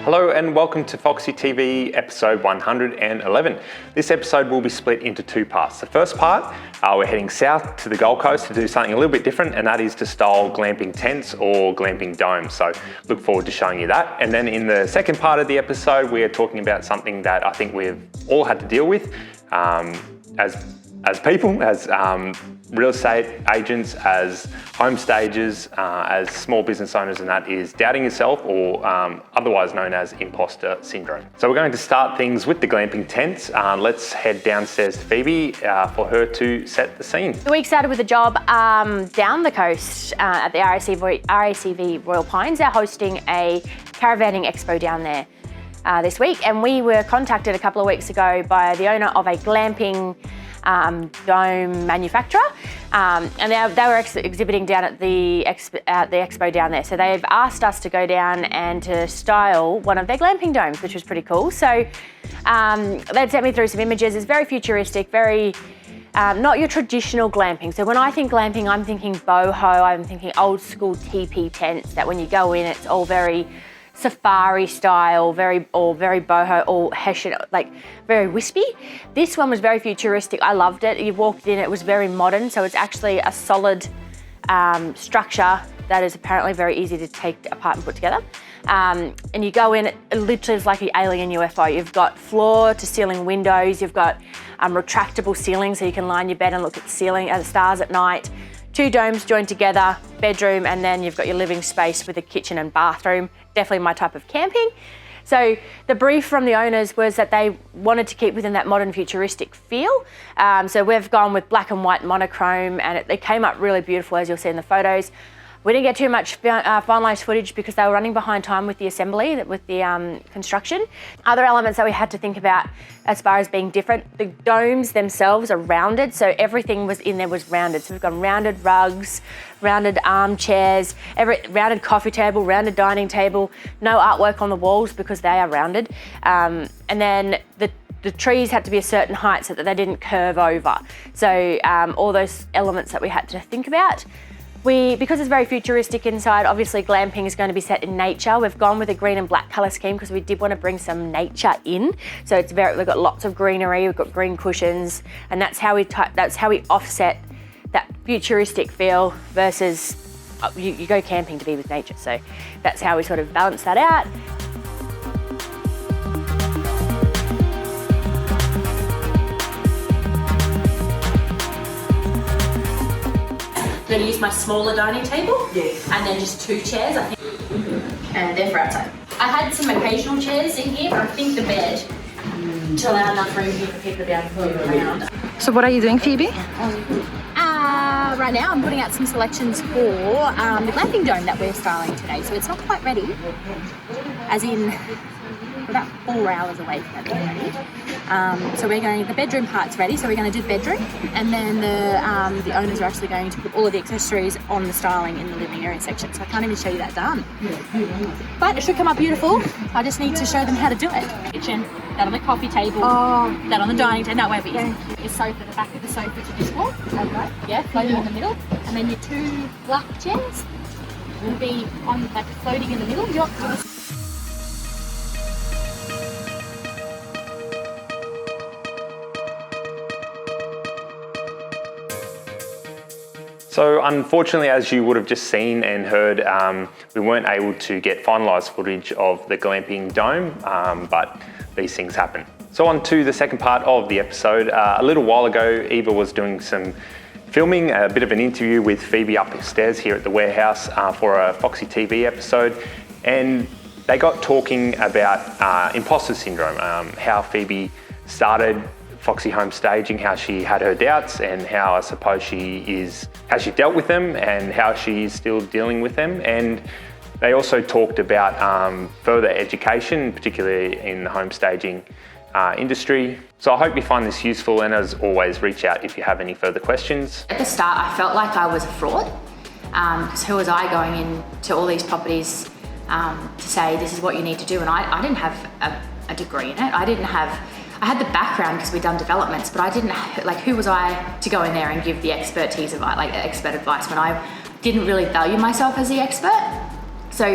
Hello and welcome to Foxy TV episode 111. This episode will be split into two parts. The first part, we're heading south to the Gold Coast to do something a little bit different, and that is to style glamping tents or glamping domes. So look forward to showing you that. And then in the second part of the episode, we are talking about something that I think we've all had to deal with as people, as real estate agents, as home stagers, as small business owners, and that is doubting yourself, or otherwise known as imposter syndrome. So we're going to start things with the glamping tents. Let's head downstairs to Phoebe for her to set the scene. The week started with a job down the coast at the RACV Royal Pines. They're hosting a caravanning expo down there this week, and we were contacted a couple of weeks ago by the owner of a glamping dome manufacturer, and they were exhibiting down at the expo down there. So they've asked us to go down and to style one of their glamping domes, which was pretty cool. So they'd sent me through some images. It's very futuristic, very not your traditional glamping. So when I think glamping, I'm thinking boho, I'm thinking old school teepee tents that when you go in, it's all very safari style, very boho, or Hessian, like very wispy. This one was very futuristic. I loved it. You walked in, it was very modern. So it's actually a solid structure that is apparently very easy to take apart and put together. And you go in, it literally is like an alien UFO. You've got floor to ceiling windows. You've got retractable ceilings, so you can lie in your bed and look at the ceiling, at the stars at night. Two domes joined together, bedroom, and then you've got your living space with a kitchen and bathroom. Definitely my type of camping. So the brief from the owners was that they wanted to keep within that modern futuristic feel. So we've gone with black and white monochrome, and it came up really beautiful, as you'll see in the photos. We didn't get too much finalised footage because they were running behind time with the assembly, with the construction. Other elements that we had to think about as far as being different, the domes themselves are rounded, so everything was in there was rounded. So we've got rounded rugs, rounded armchairs, rounded coffee table, rounded dining table, no artwork on the walls because they are rounded. And then the trees had to be a certain height so that they didn't curve over. So all those elements that we had to think about. Because it's very futuristic inside, obviously glamping is going to be set in nature. We've gone with a green and black colour scheme because we did want to bring some nature in. So we've got lots of greenery, we've got green cushions, and that's how we offset that futuristic feel versus you go camping to be with nature. So that's how we sort of balance that out. I'm going to use my smaller dining table, yes, and then just two chairs, I think, and they're for outside. I had some occasional chairs in here, but I think the bed to allow enough room here for people to be able to move around. So what are you doing, Phoebe? Right now I'm putting out some selections for the glamping dome that we're styling today. So it's not quite ready, as in we're about 4 hours away from it being ready. So the bedroom part's ready, so we're going to do the bedroom, and then the owners are actually going to put all of the accessories on the styling in the living area section, so I can't even show you that done. But it should come up beautiful. I just need to show them how to do it. Kitchen, that on the coffee table, that on the dining table, that way your sofa, the back of the sofa to this wall, okay. Yeah, floating in the middle, and then your two black chairs will be on like floating in the middle. So unfortunately, as you would have just seen and heard, we weren't able to get finalised footage of the glamping dome, but these things happen. So on to the second part of the episode. A little while ago, Eva was doing some filming, a bit of an interview with Phoebe upstairs here at the warehouse for a Foxy TV episode, and they got talking about imposter syndrome, how Phoebe started Foxy home staging, how she had her doubts, and how I suppose how she dealt with them and how she's still dealing with them. And they also talked about further education, particularly in the home staging industry. So I hope you find this useful, and as always, reach out if you have any further questions. At the start, I felt like I was a fraud, because who was I going into all these properties to say this is what you need to do, and I didn't have a degree in it. I had the background because we'd done developments, but I didn't, who was I to go in there and give the expert advice when I didn't really value myself as the expert? So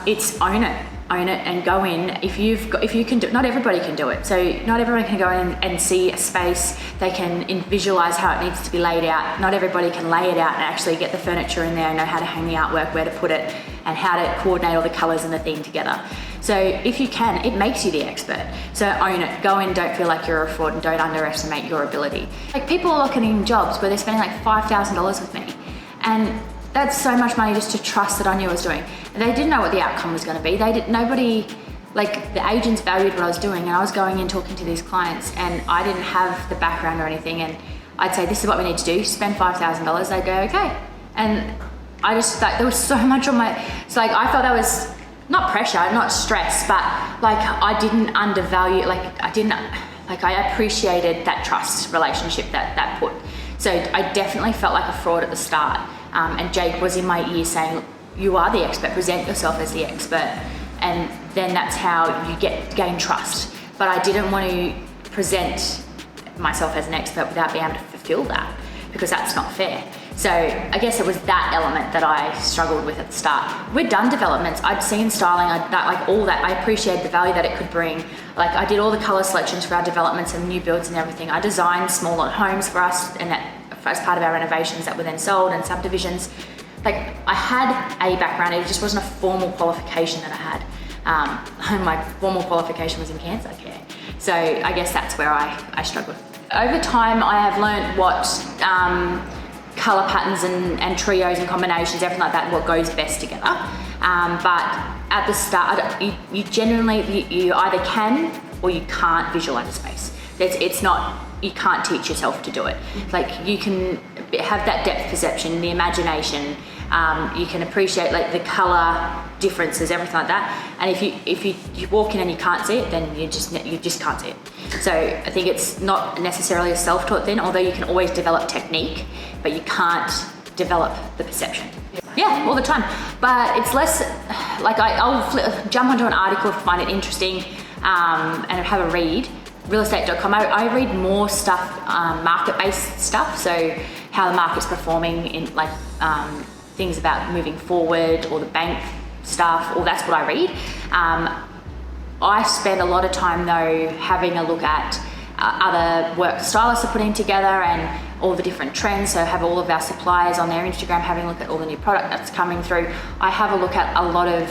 it's own it. own it and go in. If you can do it, not everybody can do it. So not everyone can go in and see a space. They can visualize how it needs to be laid out. Not everybody can lay it out and actually get the furniture in there and know how to hang the artwork, where to put it, and how to coordinate all the colors and the theme together. So if you can, it makes you the expert. So own it, go in, don't feel like you're a fraud, and don't underestimate your ability. Like, people are looking in jobs where they're spending like $5,000 with me, and that's so much money just to trust that I knew what I was doing. They didn't know what the outcome was going to be. Nobody, like, the agents valued what I was doing, and I was going in talking to these clients, and I didn't have the background or anything, and I'd say, this is what we need to do, spend $5,000. They'd go, okay. And I just, like, there was so much on my, so like, I felt that was not pressure, not stress, but like, I didn't undervalue, I appreciated that trust relationship that put. So I definitely felt like a fraud at the start. And Jake was in my ear saying, you are the expert, present yourself as the expert. And then that's how you gain trust. But I didn't want to present myself as an expert without being able to fulfill that, because that's not fair. So I guess it was that element that I struggled with at the start. We'd done developments, I'd seen styling, like all that. I appreciated the value that it could bring. Like, I did all the color selections for our developments and new builds and everything. I designed small lot homes for us, and that as part of our renovations that were then sold, and subdivisions. Like, I had a background, it just wasn't a formal qualification that I had. My formal qualification was in cancer care. So I guess that's where I struggled. Over time, I have learned what color patterns and trios and combinations, everything like that, what goes best together. But at the start, you generally, you either can or you can't visualize a space. It's not, you can't teach yourself to do it. Like, you can have that depth perception, the imagination, you can appreciate like the color differences, everything like that. And if you walk in and you can't see it, then you just can't see it. So I think it's not necessarily a self-taught thing, although you can always develop technique, but you can't develop the perception. Yeah, all the time. But it's less, like, I'll jump onto an article if I find it interesting, and have a read. Realestate.com, I read more stuff, market-based stuff, so how the market's performing in, like, things about moving forward, or the bank stuff, or that's what I read. I spend a lot of time though having a look at other work stylists are putting together and all the different trends. So have all of our suppliers on their Instagram, having a look at all the new product that's coming through. I have a look at a lot of,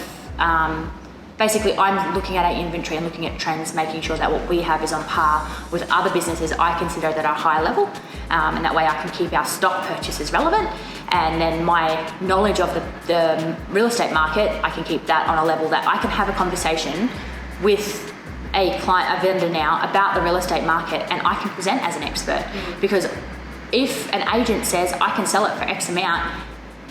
basically I'm looking at our inventory and looking at trends, making sure that what we have is on par with other businesses I consider that are higher level. And that way I can keep our stock purchases relevant. And then my knowledge of the real estate market, I can keep that on a level that I can have a conversation with a client, a vendor now, about the real estate market, and I can present as an expert. Because if an agent says I can sell it for X amount,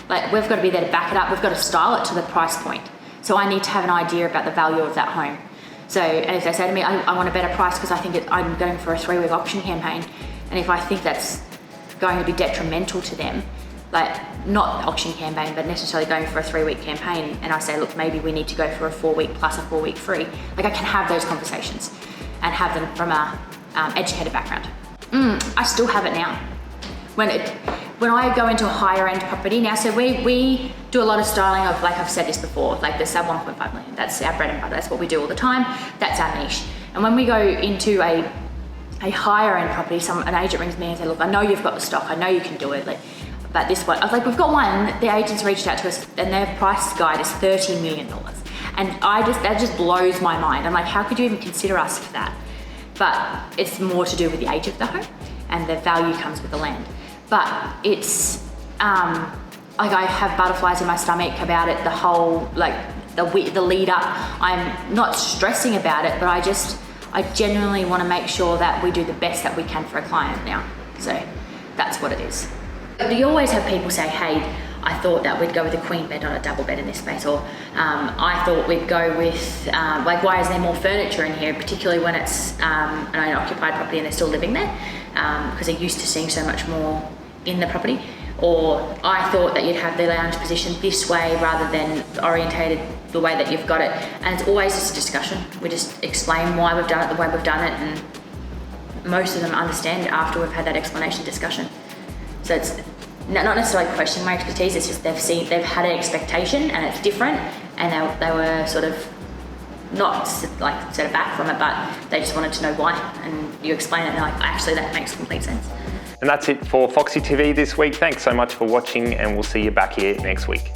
like, we've got to be there to back it up. We've got to style it to the price point. So I need to have an idea about the value of that home. So, and if they say to me, I want a better price because I think I'm going for a 3-week auction campaign, and if I think that's going to be detrimental to them, like, not auction campaign, but necessarily going for a 3-week campaign, and I say, look, maybe we need to go for a 4-week plus a 4-week free. Like, I can have those conversations and have them from a educated background. I still have it now. When I go into a higher end property now, so we do a lot of styling of, like I've said this before, like the sub 1.5 million. That's our bread and butter. That's what we do all the time. That's our niche. And when we go into a higher end property, an agent rings me and says, look, I know you've got the stock. I know you can do it. Like, but this one, I was like, we've got one, the agents reached out to us and their price guide is $30 million. And that just blows my mind. I'm like, how could you even consider us for that? But it's more to do with the age of the home, and the value comes with the land. But it's, like, I have butterflies in my stomach about it, the whole, like, the lead up. I'm not stressing about it, but I genuinely want to make sure that we do the best that we can for a client now. So that's what it is. You always have people say, hey, I thought that we'd go with a queen bed, not a double bed in this space, or I thought we'd go with, like, why is there more furniture in here, particularly when it's an owner-occupied property and they're still living there, because they're used to seeing so much more in the property. Or I thought that you'd have the lounge positioned this way rather than orientated the way that you've got it. And it's always just a discussion. We just explain why we've done it the way we've done it, and most of them understand after we've had that explanation discussion. So it's not necessarily questioning my expertise, it's just they've had an expectation and it's different, and they were sort of not like set it back from it, but they just wanted to know why. And you explain it, and they're like, actually, that makes complete sense. And that's it for Foxy TV this week. Thanks so much for watching, and we'll see you back here next week.